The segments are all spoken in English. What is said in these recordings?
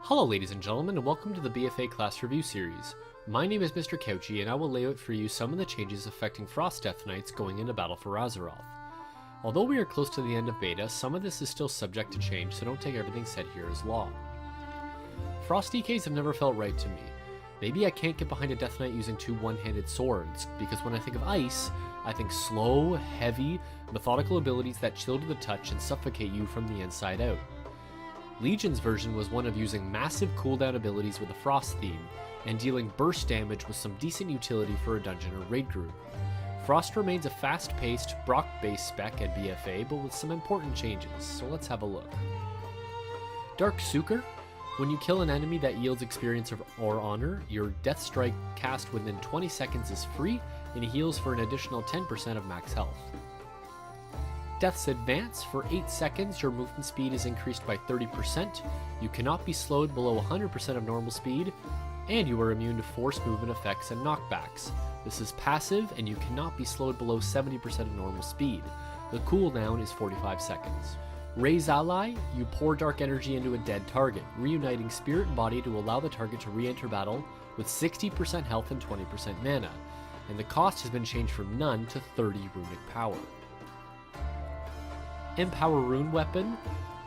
Hello ladies and gentlemen, and welcome to the BFA class review series. My name is Mr. Couchy, and I will lay out for you some of the changes affecting Forst Death Knights going into battle for Azeroth. Although we are close to the end of beta, some of this is still subject to change, so don't take everything said here as law. Frost DKs have never felt right to me. Maybe I can't get behind a Death Knight using two one-handed swords, because when I think of ice, I think slow, heavy, methodical abilities that chill to the touch and suffocate you from the inside out. Legion's version was one of using massive cooldown abilities with a frost theme, and dealing burst damage with some decent utility for a dungeon or raid group. Frost remains a fast-paced, Brock-based spec at BFA, but with some important changes, so let's have a look. Dark Sucre. When you kill an enemy that yields experience or honor, your Death Strike cast within 20 seconds is free, and heals for an additional 10% of max health. Death's Advance. For 8 seconds, your movement speed is increased by 30%, you cannot be slowed below 100% of normal speed, and you are immune to force movement effects and knockbacks. This is passive, and you cannot be slowed below 70% of normal speed. The cooldown is 45 seconds. Raise Ally. You pour dark energy into a dead target, reuniting spirit and body to allow the target to re-enter battle with 60% health and 20% mana, and the cost has been changed from none to 30 runic power. Empower Rune Weapon.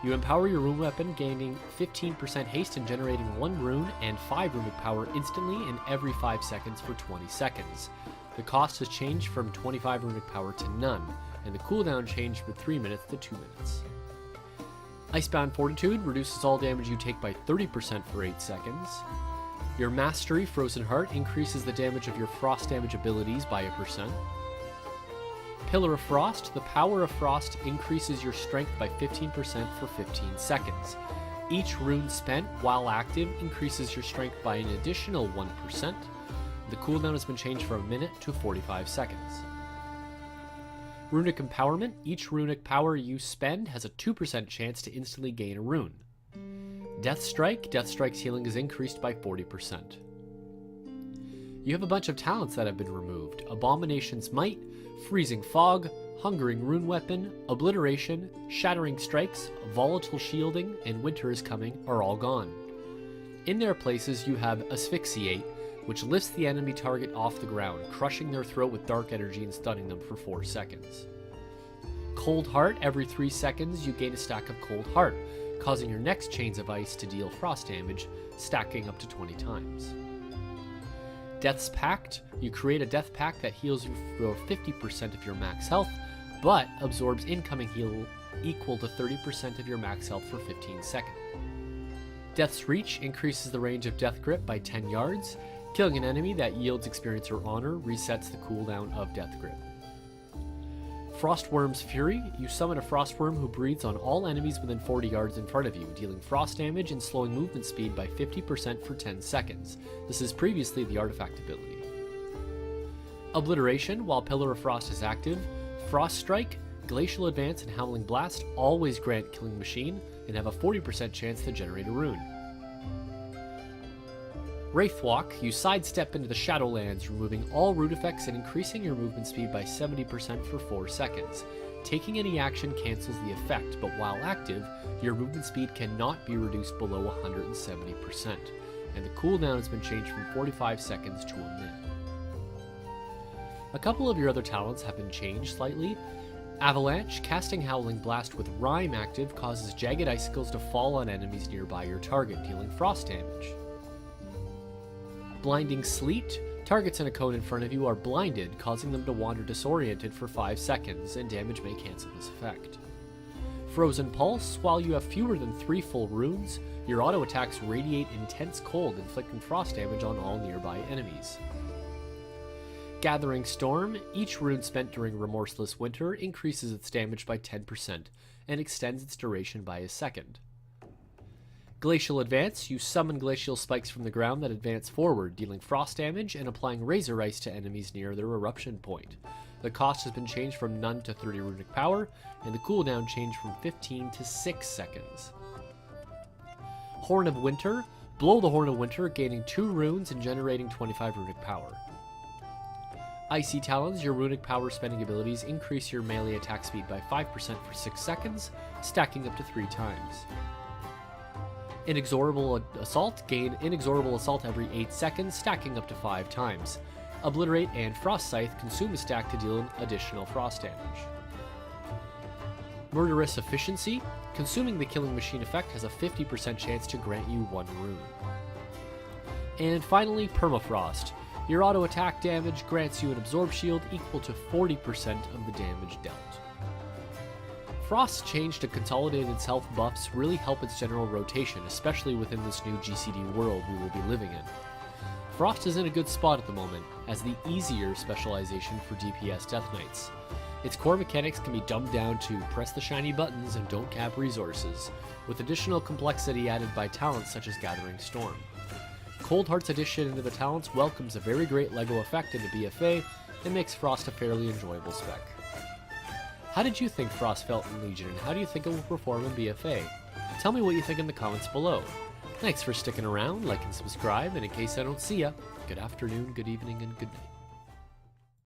You empower your rune weapon, gaining 15% haste and generating 1 rune and 5 runic power instantly and every 5 seconds for 20 seconds. The cost has changed from 25 runic power to none, and the cooldown changed from 3 minutes to 2 minutes. Icebound Fortitude reduces all damage you take by 30% for 8 seconds. Your Mastery Frozen Heart increases the damage of your frost damage abilities by 1%. Pillar of Frost. The power of Frost increases your strength by 15% for 15 seconds. Each rune spent while active increases your strength by an additional 1%. The cooldown has been changed from a minute to 45 seconds. Runic Empowerment. Each runic power you spend has a 2% chance to instantly gain a rune. Death Strike. Death Strike's healing is increased by 40%. You have a bunch of talents that have been removed. Abomination's Might, Freezing Fog, Hungering Rune Weapon, Obliteration, Shattering Strikes, Volatile Shielding, and Winter is Coming are all gone. In their places you have Asphyxiate, which lifts the enemy target off the ground, crushing their throat with dark energy and stunning them for 4 seconds. Cold Heart. Every 3 seconds you gain a stack of Cold Heart, causing your next Chains of Ice to deal frost damage, stacking up to 20 times. Death's Pact. You create a Death Pact that heals you for 50% of your max health, but absorbs incoming heal equal to 30% of your max health for 15 seconds. Death's Reach increases the range of Death Grip by 10 yards. Killing an enemy that yields experience or honor resets the cooldown of Death Grip. Frostworm's Fury. You summon a Frostworm who breathes on all enemies within 40 yards in front of you, dealing frost damage and slowing movement speed by 50% for 10 seconds. This is previously the artifact ability. Obliteration. While Pillar of Frost is active, Frost Strike, Glacial Advance, and Howling Blast always grant Killing Machine and have a 40% chance to generate a rune. Wraithwalk. You sidestep into the Shadowlands, removing all root effects and increasing your movement speed by 70% for 4 seconds. Taking any action cancels the effect, but while active, your movement speed cannot be reduced below 170%, and the cooldown has been changed from 45 seconds to a minute. A couple of your other talents have been changed slightly. Avalanche. Casting Howling Blast with Rime active causes jagged icicles to fall on enemies nearby your target, dealing frost damage. Blinding Sleet. Targets in a cone in front of you are blinded, causing them to wander disoriented for 5 seconds, and damage may cancel this effect. Frozen Pulse. While you have fewer than 3 full runes, your auto attacks radiate intense cold, inflicting frost damage on all nearby enemies. Gathering Storm. Each rune spent during Remorseless Winter increases its damage by 10% and extends its duration by a second. Glacial Advance. You summon glacial spikes from the ground that advance forward, dealing frost damage and applying Razor Ice to enemies near their eruption point. The cost has been changed from none to 30 runic power, and the cooldown changed from 15 to 6 seconds. Horn of Winter. Blow the Horn of Winter, gaining 2 runes and generating 25 runic power. Icy Talons. Your runic power spending abilities increase your melee attack speed by 5% for 6 seconds, stacking up to 3 times. Inexorable Assault, gain Inexorable Assault every 8 seconds, stacking up to 5 times. Obliterate and Frost Scythe consume a stack to deal additional frost damage. Murderous Efficiency, consuming the Killing Machine effect has a 50% chance to grant you 1 rune. And finally, Permafrost. Your auto attack damage grants you an Absorb Shield equal to 40% of the damage dealt. Frost's change to consolidated self buffs really help its general rotation, especially within this new GCD world we will be living in. Frost is in a good spot at the moment, as the easier specialization for DPS Death Knights. Its core mechanics can be dumbed down to press the shiny buttons and don't cap resources, with additional complexity added by talents such as Gathering Storm. Cold Heart's addition into the talents welcomes a very great LEGO effect into BFA and makes Frost a fairly enjoyable spec. How did you think Frost felt in Legion, and how do you think it will perform in BFA? Tell me what you think in the comments below. Thanks for sticking around, like and subscribe, and in case I don't see ya, good afternoon, good evening, and good night.